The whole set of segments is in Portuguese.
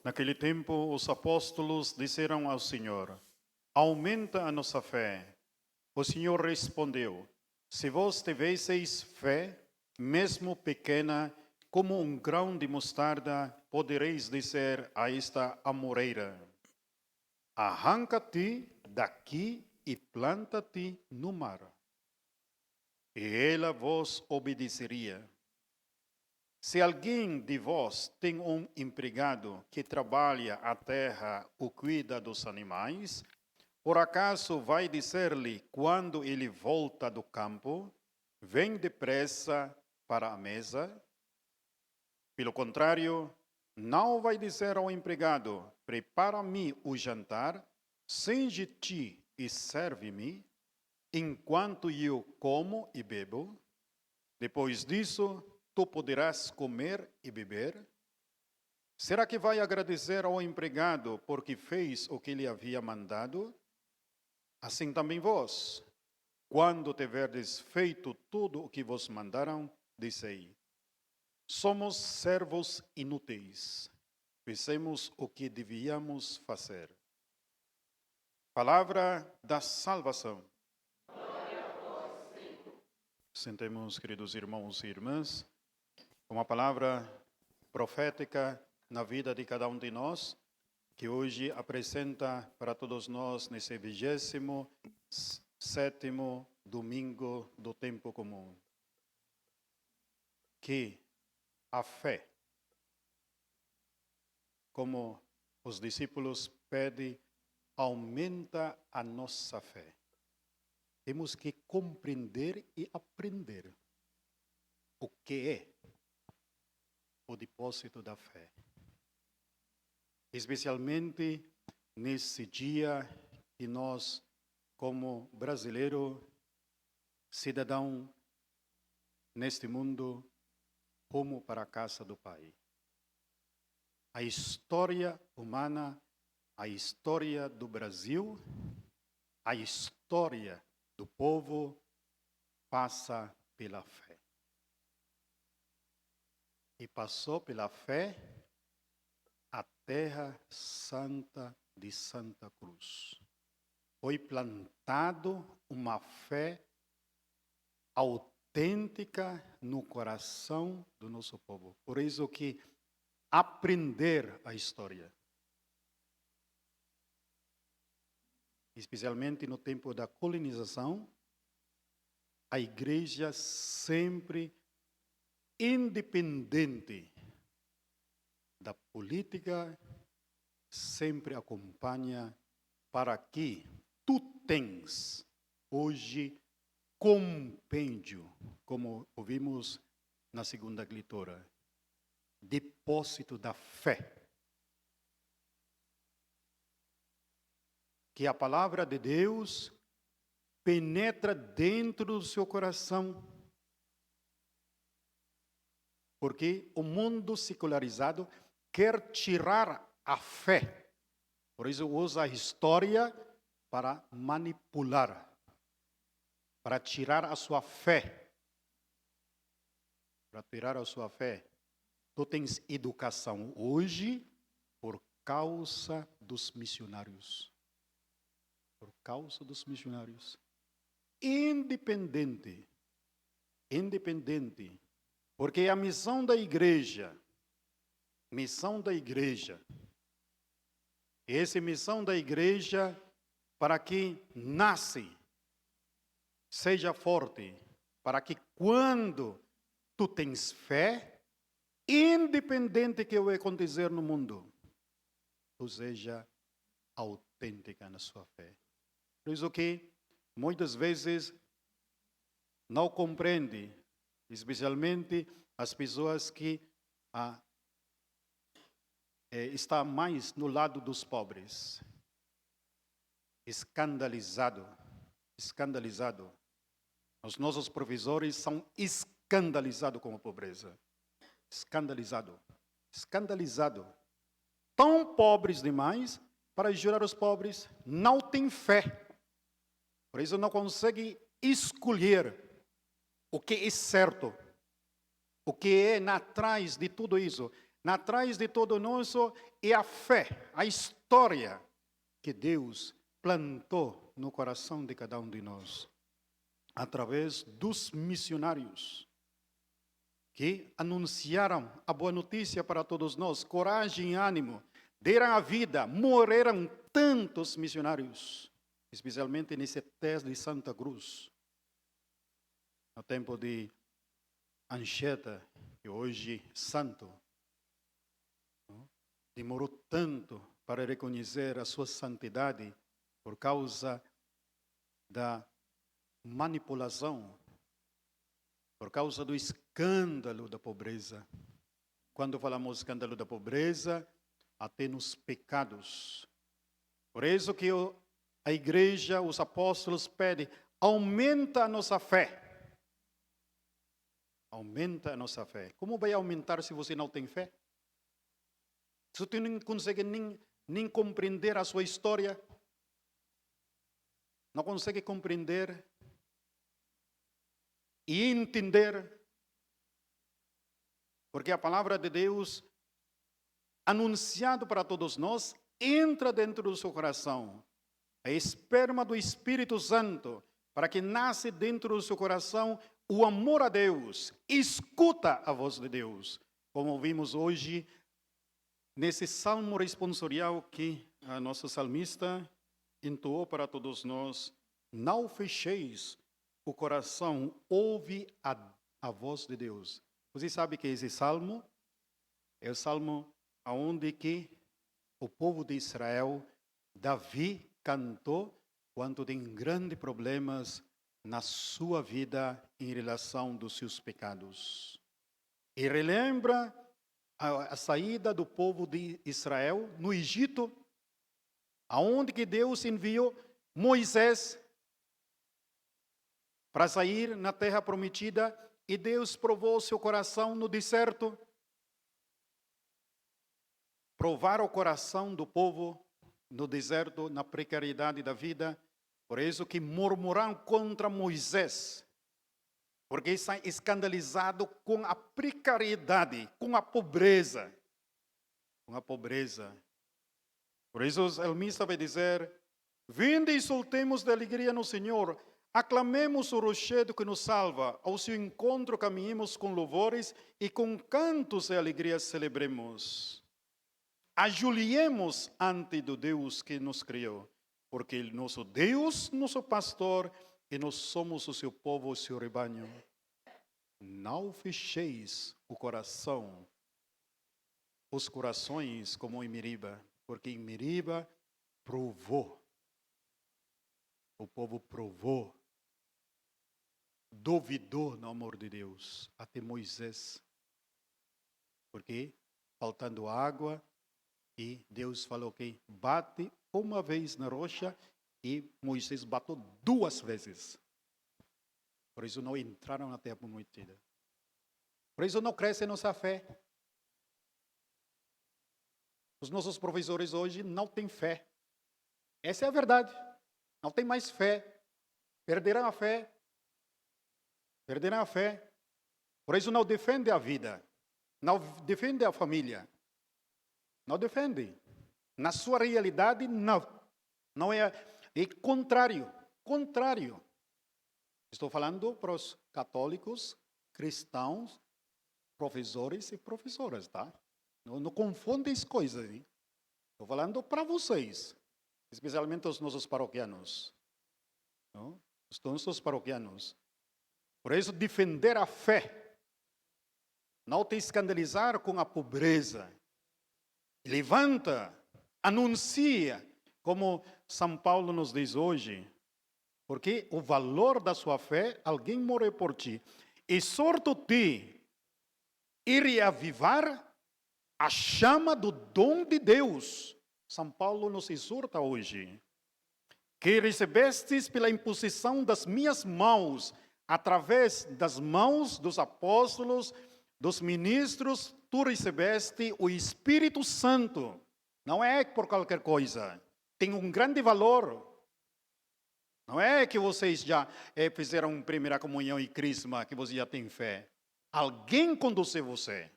Naquele tempo, os apóstolos disseram ao Senhor: Aumenta a nossa fé. O Senhor respondeu: Se vós tivesseis fé, mesmo pequena, como um grão de mostarda, podereis dizer a esta amoreira: Arranca-te daqui e planta-te no mar. E ela vos obedeceria. Se alguém de vós tem um empregado que trabalha a terra ou cuida dos animais, por acaso vai dizer-lhe quando ele volta do campo, vem depressa para a mesa? Pelo contrário, não vai dizer ao empregado, prepara-me o jantar, cinge-te e serve-me, enquanto eu como e bebo. Depois disso, tu poderás comer e beber? Será que vai agradecer ao empregado porque fez o que lhe havia mandado? Assim também vós, quando tiverdes feito tudo o que vos mandaram, dizei: somos servos inúteis, fizemos o que devíamos fazer. Palavra da salvação. Sentemos, queridos irmãos e irmãs, uma palavra profética na vida de cada um de nós, que hoje apresenta para todos nós nesse 27º domingo do tempo comum. Que a fé, como os discípulos pedem, aumenta a nossa fé. Temos que compreender e aprender o que é o depósito da fé. Especialmente nesse dia que nós, como brasileiro, cidadão neste mundo, rumo para a casa do Pai. A história humana, a história do Brasil, a história do povo passa pela fé. E passou pela fé a terra santa de Santa Cruz. Foi plantado uma fé autêntica no coração do nosso povo. Por isso que aprender a história, especialmente no tempo da colonização, a igreja sempre independente da política, sempre acompanha para que tu tens hoje compêndio, como ouvimos na segunda leitura, depósito da fé. Que a palavra de Deus penetra dentro do seu coração. Porque o mundo secularizado quer tirar a fé. Por isso usa a história para manipular, para tirar a sua fé. Para tirar a sua fé. Tu tens educação hoje por causa dos missionários. Por causa dos missionários. Independente. Porque a missão da igreja, essa missão da igreja para que nasce, seja forte, para que quando tu tens fé, independente que vai acontecer no mundo, tu seja autêntica na sua fé. Por isso que muitas vezes não compreende, especialmente as pessoas que estão mais no lado dos pobres. Escandalizado. Os nossos professores são escandalizados com a pobreza. Escandalizado. Tão pobres demais para ajudar os pobres, não têm fé. Por isso não conseguem escolher o que é certo, o que é atrás de tudo isso. atrás de todo nosso é a fé, a história que Deus plantou no coração de cada um de nós, através dos missionários que anunciaram a boa notícia para todos nós, coragem e ânimo, deram a vida, morreram tantos missionários, especialmente nesse teste de Santa Cruz, no tempo de Anchieta, que hoje é santo. Demorou tanto para reconhecer a sua santidade por causa da manipulação, por causa do escândalo da pobreza. Quando falamos escândalo da pobreza, até nos pecados. Por isso que a igreja, os apóstolos pedem, aumenta a nossa fé. Aumenta a nossa fé. Como vai aumentar se você não tem fé? Se você não consegue nem compreender a sua história, não consegue compreender e entender, porque a palavra de Deus, anunciado para todos nós, entra dentro do seu coração. A esperma do Espírito Santo, para que nasce dentro do seu coração o amor a Deus. Escuta a voz de Deus, como vimos hoje nesse salmo responsorial que a nossa salmista entoou para todos nós. Não fecheis o coração, ouve a voz de Deus. Você sabe que esse salmo é o salmo onde que o povo de Israel, Davi, cantou quando tem grandes problemas na sua vida em relação dos seus pecados. E relembra a saída do povo de Israel no Egito, aonde que Deus enviou Moisés para sair na terra prometida, e Deus provou seu coração no deserto. Provar o coração do povo no deserto, na precariedade da vida. Por isso que murmuraram contra Moisés, porque estão escandalizados com a precariedade, com a pobreza. Com a pobreza. Por isso o salmista vai dizer, vinde e soltemos de alegria no Senhor, aclamemos o rochedo que nos salva, ao seu encontro caminhemos com louvores e com cantos de alegria celebremos. Ajoelhemos ante do Deus que nos criou, porque nosso Deus, nosso pastor, e nós somos o seu povo, o seu rebanho. Não fecheis o coração, os corações como em Meriba, porque em Meriba provou, o povo provou, duvidou no amor de Deus, até Moisés, porque faltando água, e Deus falou que bate uma vez na rocha e Moisés bateu 2 vezes. Por isso não entraram na terra prometida. Por isso não cresce nossa fé. Os nossos professores hoje não têm fé. Essa é a verdade. Não tem mais fé. Perderam a fé. Perderam a fé. Por isso não defende a vida. Não defende a família. Não defende. Na sua realidade, não. Não é contrário. Contrário. Estou falando para os católicos, cristãos, professores e professoras, tá? Não confundem as coisas. Hein? Estou falando para vocês, especialmente os nossos paroquianos. Não? Os nossos paroquianos. Por isso, defender a fé. Não te escandalizar com a pobreza. Levanta, anuncia, como São Paulo nos diz hoje, porque o valor da sua fé, alguém morreu por ti. Exorto-te e reavivar a chama do dom de Deus. São Paulo nos exorta hoje. Que recebestes pela imposição das minhas mãos, através das mãos dos apóstolos, dos ministros, tu recebeste o Espírito Santo. Não é por qualquer coisa. Tem um grande valor. Não é que vocês já fizeram primeira comunhão e crisma, que você já tem fé. Alguém conduziu você.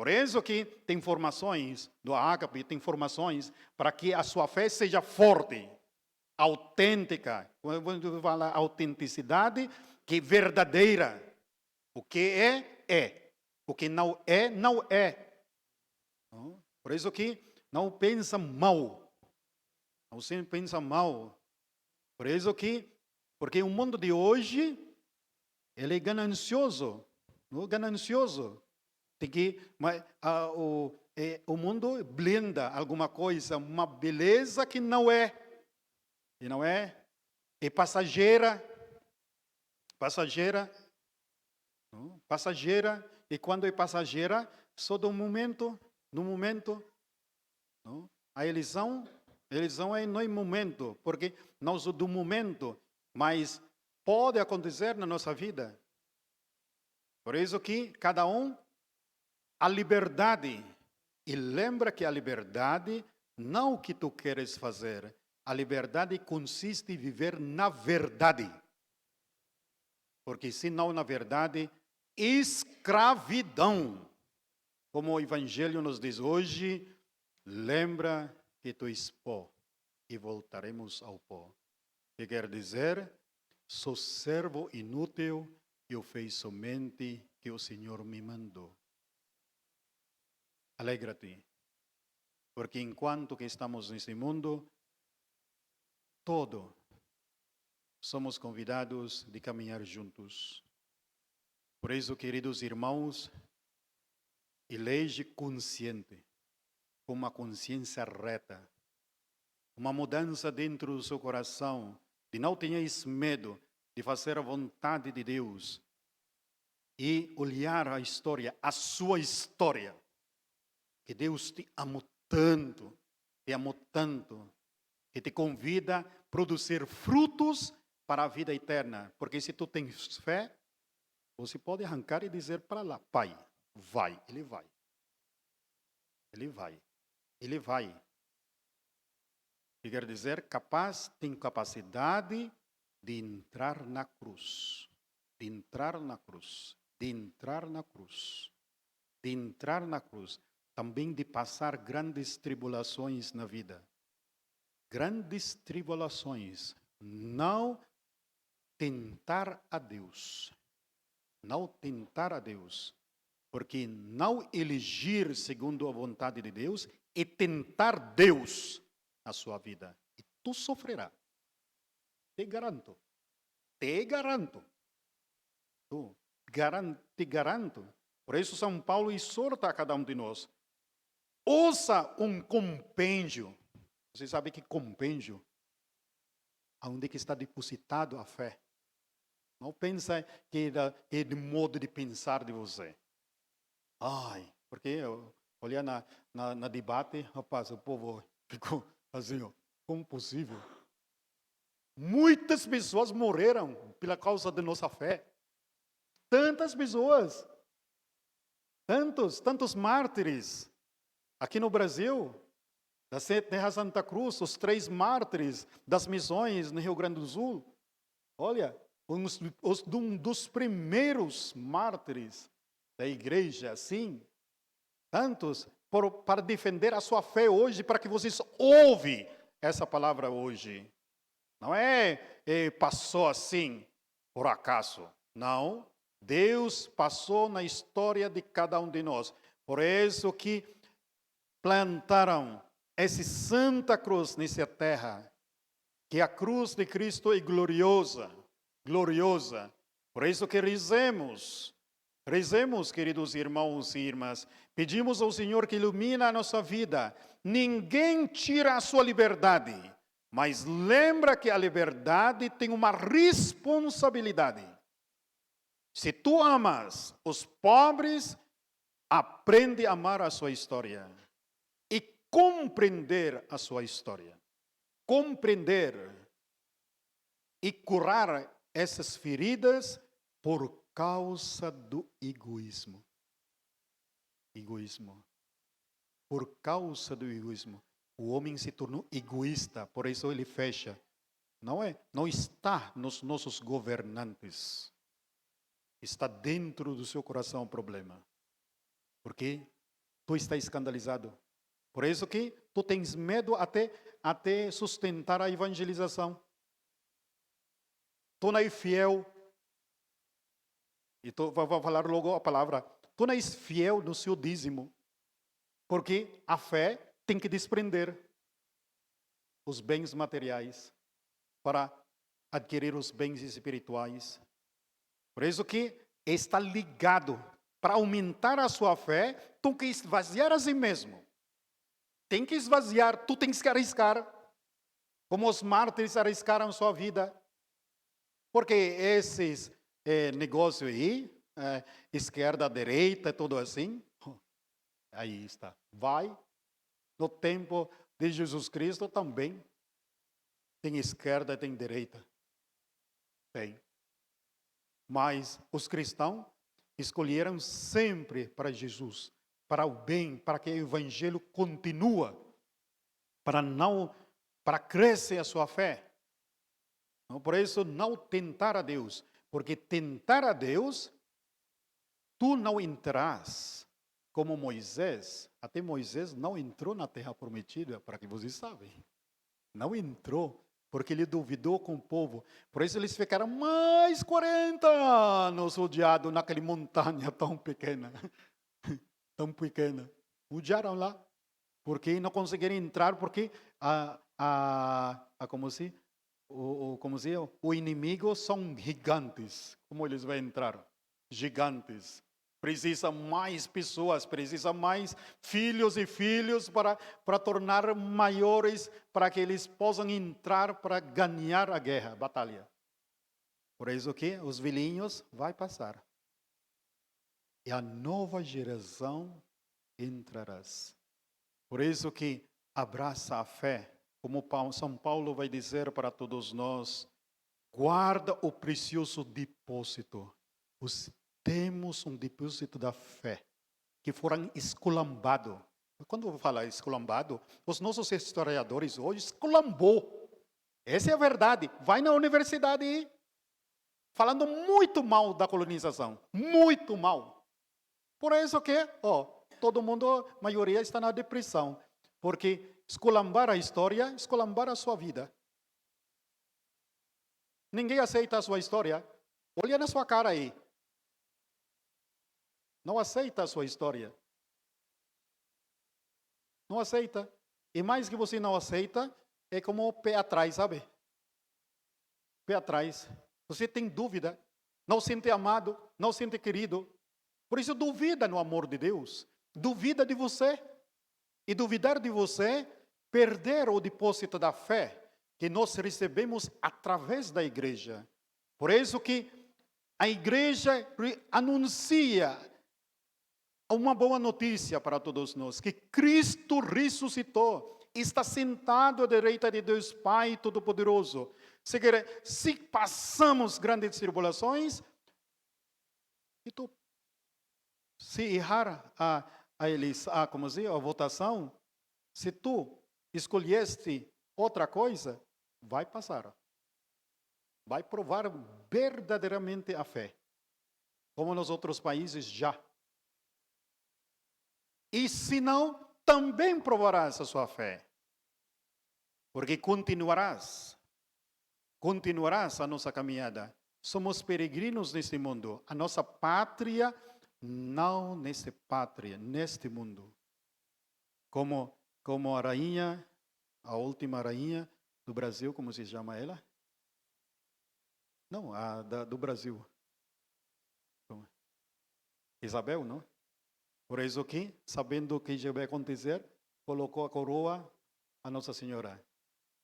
Por isso que tem informações do Ágape, tem informações para que a sua fé seja forte, autêntica. Quando fala autenticidade, que é verdadeira. O que é. O que não é, não é. Por isso que não pensa mal. Não sempre pensa mal. Por isso que, porque o mundo de hoje, ele é ganancioso. Não? Ganancioso. Tem que, mas, o mundo blenda alguma coisa, uma beleza que não é. E não é. É passageira. Passageira. Não? Passageira. E quando é passageira, só do momento, no momento. Não? A eleição é no momento, porque não só do momento, mas pode acontecer na nossa vida. Por isso que cada um, a liberdade. E lembra que a liberdade não o que tu queres fazer. A liberdade consiste em viver na verdade. Porque se não na verdade, escravidão. Como o Evangelho nos diz hoje, lembra que tu és pó e voltaremos ao pó. Que quer dizer, sou servo inútil, eu fiz somente que o Senhor me mandou. Alegra-te, porque enquanto que estamos nesse mundo, somos convidados de caminhar juntos. Por isso, queridos irmãos, elege consciente, com uma consciência reta, uma mudança dentro do seu coração, de não tenhais medo de fazer a vontade de Deus e olhar a história, a sua história, que Deus te amou tanto, que te convida a produzir frutos para a vida eterna. Porque se tu tens fé, você pode arrancar e dizer para lá, Pai, vai, Ele vai. Ele vai. Ele vai. Que quer dizer, tem capacidade de entrar na cruz. De entrar na cruz. De entrar na cruz. De entrar na cruz. Também de passar grandes tribulações na vida. Grandes tribulações. Não tentar a Deus. Não tentar a Deus. Porque não elegir segundo a vontade de Deus é tentar Deus na sua vida. E tu sofrerás. Te garanto. Te garanto. Te garanto. Por isso São Paulo exorta a cada um de nós. Ouça um compêndio. Você sabe que compêndio? Onde que está depositado a fé. Não pensa que é de modo de pensar de você. Ai, porque eu olhei na debate, rapaz, o povo ficou assim, ó, como possível? Muitas pessoas morreram pela causa da nossa fé. Tantas pessoas. Tantos mártires. Aqui no Brasil, da Terra Santa Cruz, os 3 mártires das missões no Rio Grande do Sul. Olha, um dos primeiros mártires da igreja, sim. Tantos para defender a sua fé hoje, para que vocês ouvem essa palavra hoje. Não passou assim, por acaso. Não. Deus passou na história de cada um de nós. Por isso que plantaram essa Santa Cruz nessa terra. Que a cruz de Cristo é gloriosa. Gloriosa. Por isso que rezemos. Rezemos, queridos irmãos e irmãs. Pedimos ao Senhor que ilumine a nossa vida. Ninguém tira a sua liberdade. Mas lembra que a liberdade tem uma responsabilidade. Se tu amas os pobres, aprende a amar a sua história. E compreender a sua história. Compreender e curar essas feridas por causa do egoísmo. Egoísmo. Por causa do egoísmo. O homem se tornou egoísta, por isso ele fecha. Não está nos nossos governantes. Está dentro do seu coração o problema. Porque tu estás escandalizado. Por isso que tu tens medo até sustentar a evangelização. Tu não és fiel. E tu vou falar logo a palavra. Tu não és fiel no seu dízimo. Porque a fé tem que desprender os bens materiais para adquirir os bens espirituais. Por isso que está ligado. Para aumentar a sua fé, tu tem que esvaziar a si mesmo. Tem que esvaziar, tu tens que arriscar. Como os mártires arriscaram sua vida. Porque esses negócios aí, esquerda, direita, tudo assim, aí está. Vai, no tempo de Jesus Cristo também, tem esquerda, tem direita. Tem. Mas os cristãos escolheram sempre para Jesus, para o bem, para que o evangelho continue, para crescer a sua fé. Por isso, não tentar a Deus, porque tentar a Deus, tu não entrarás como Moisés. Até Moisés não entrou na terra prometida, para que vocês sabem. Não entrou, porque ele duvidou com o povo. Por isso eles ficaram mais 40 anos rodeados naquela montanha tão pequena. Tão pequena. Rodearam lá, porque não conseguiram entrar, porque como se o inimigo são gigantes. Como eles vão entrar? Gigantes. Precisa mais pessoas, precisa mais filhos e filhos para tornar maiores, para que eles possam entrar para ganhar a guerra, a batalha. Por isso que os velhinhos vai passar. E a nova geração entrarás. Por isso que abraça a fé. Como São Paulo vai dizer para todos nós, guarda o precioso depósito. Temos um depósito da fé, que foram esculambados. Quando eu vou falar esculambado, os nossos historiadores hoje esculambou. Essa é a verdade. Vai na universidade falando muito mal da colonização. Muito mal. Por isso que, todo mundo, a maioria está na depressão. Porque esculambar a história, esculambar a sua vida. Ninguém aceita a sua história. Olha na sua cara aí. Não aceita a sua história. Não aceita. E mais que você não aceita, é como o pé atrás, sabe? Pé atrás. Você tem dúvida. Não sente amado, não sente querido. Por isso duvida no amor de Deus. Duvida de você. E duvidar de você, perder o depósito da fé que nós recebemos através da igreja. Por isso que a igreja anuncia uma boa notícia para todos nós, que Cristo ressuscitou, está sentado à direita de Deus Pai Todo-Poderoso. Se passamos grandes tribulações, se errar a votação, se tu escolheste outra coisa, vai passar. Vai provar verdadeiramente a fé. Como nos outros países já. E se não, também provarás a sua fé. Porque continuarás a nossa caminhada. Somos peregrinos neste mundo. A nossa pátria, não neste mundo. Como a rainha, a última rainha do Brasil, como se chama ela? Não, do Brasil. Isabel, não? Por isso que, sabendo o que já vai acontecer, colocou a coroa a Nossa Senhora.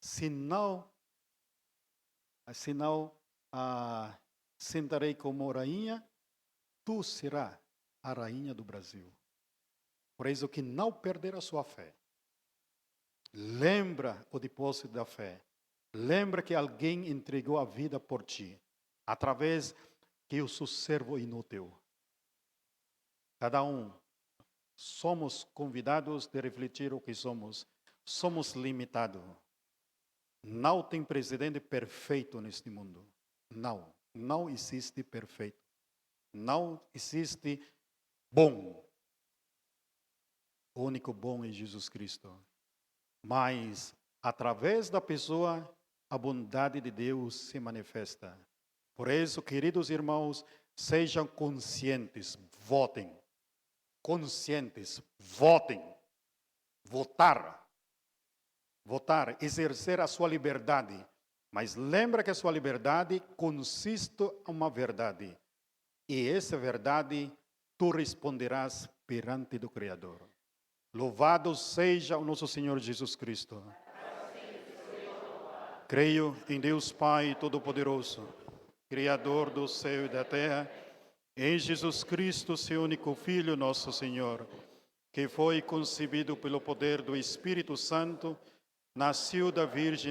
Se não sentarei como rainha, tu serás a rainha do Brasil. Por isso que não perder a sua fé. Lembra o depósito da fé. Lembra que alguém entregou a vida por ti, através que eu sou servo inútil. Cada um somos convidados de refletir o que somos. Somos limitados. Não tem presidente perfeito neste mundo. Não existe perfeito. Não existe bom. O único bom é Jesus Cristo. Mas, através da pessoa, a bondade de Deus se manifesta. Por isso, queridos irmãos, sejam conscientes, votem. Conscientes, votem. Votar. Votar, exercer a sua liberdade. Mas lembra que a sua liberdade consiste em uma verdade. E essa verdade tu responderás perante do Criador. Louvado seja o nosso Senhor Jesus Cristo. Creio em Deus Pai Todo-Poderoso, Criador do céu e da terra, em Jesus Cristo, seu único Filho, nosso Senhor, que foi concebido pelo poder do Espírito Santo, nasceu da Virgem